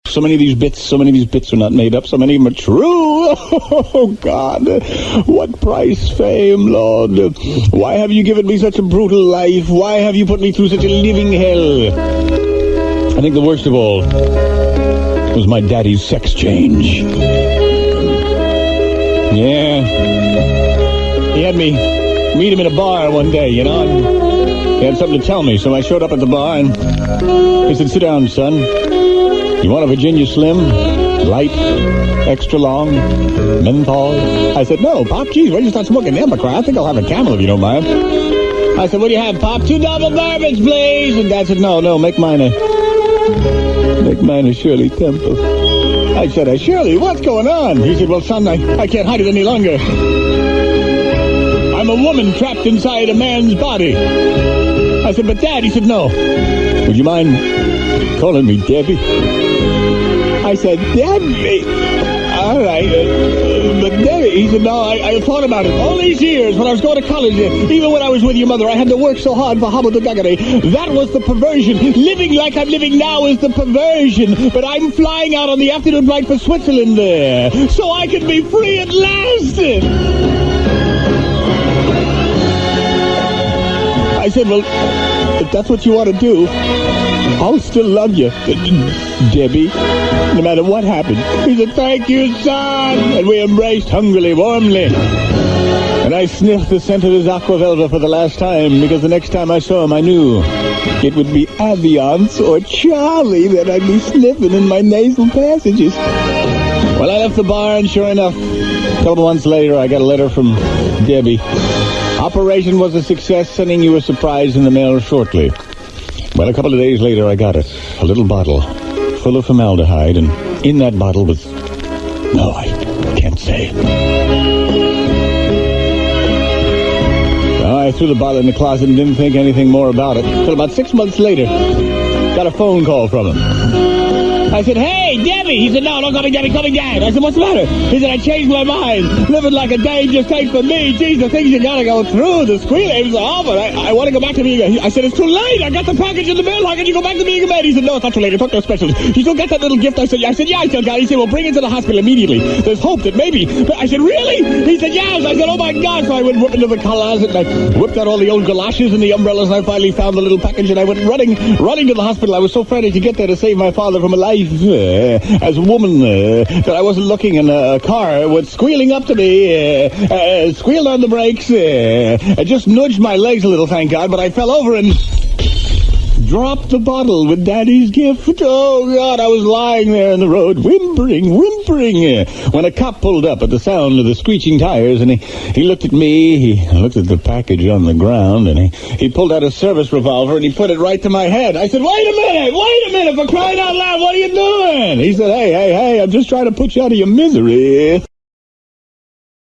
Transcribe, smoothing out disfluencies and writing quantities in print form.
So many of these bits are not made up. So many of them are true. Oh, God. What price, fame, Lord? Why have you given me such a brutal life? Why have you put me through such a living hell? I think the worst of all was my daddy's sex change. Yeah. He had me meet him in a bar one day, you know, and he had something to tell me. So I showed up at the bar, and he said, "Sit down, son. You want a Virginia Slim? Light? Extra long? Menthol?" I said, "No, Pop, geez, why don't you start smoking Democrat? I think I'll have a Camel if you don't mind." I said, "What do you have, Pop?" "2 double bourbons, please." And Dad said, No, make mine a Shirley Temple." I said, "Shirley, what's going on?" He said, "Well, son, I can't hide it any longer. I'm a woman trapped inside a man's body." I said, "But Dad," he said, "No. Would you mind calling me Debbie?" I said, "Debbie? All right. But Debbie," he said, "No, I thought about it. All these years when I was going to college, even when I was with your mother, I had to work so hard for Hobble the Duggary. That was the perversion. Living like I'm living now is the perversion. But I'm flying out on the afternoon flight for Switzerland there, so I can be free at last." I said, "Well, if that's what you want to do, I'll still love you, Debbie, no matter what happened." He said, "Thank you, son." And we embraced hungrily, warmly. And I sniffed the scent of his Aqua Velva for the last time, because the next time I saw him, I knew it would be Aviance or Charlie that I'd be sniffing in my nasal passages. Well, I left the bar, and sure enough, a couple months later, I got a letter from Debbie. "Operation was a success, sending you a surprise in the mail shortly." Well, a couple of days later, I got it. A little bottle full of formaldehyde, and in that bottle was... No, I can't say. I threw the bottle in the closet and didn't think anything more about it. Until about 6 months later, got a phone call from him. I said, "Hey, Debbie." He said, "No, don't call me Debbie, call me Dad." I said, "What's the matter?" He said, "I changed my mind. Living like a dangerous thing for me. Geez, the things you gotta go through, the squealing, it was awful. I want to go back to being a..." I said, "It's too late. I got the package in the mail. How can you go back to being a man?" He said, "No, it's not too late. I talked to a specialist. You still got that little gift?" I said, "Yeah, I still got it." He said, "Well, bring it to the hospital immediately. There's hope that maybe..." But I said, "Really?" He said, "Yes." I said, "Oh, my God." So I went whooping to the closet, and I whipped out all the old galoshes and the umbrellas, and I finally found the little package, and I went running to the hospital. I was so frantic to get there to save my father from a life as a woman that I wasn't looking, and a car went squealing up to me, squealed on the brakes, I just nudged my legs a little, thank God, but I fell over and dropped the bottle with Daddy's gift. Oh, God, I was lying there in the road, whimpering, when a cop pulled up at the sound of the screeching tires, and he looked at me, he looked at the package on the ground, and he pulled out a service revolver, and he put it right to my head. I said, wait a minute, for crying out loud, what are you doing?" He said, hey, I'm just trying to put you out of your misery."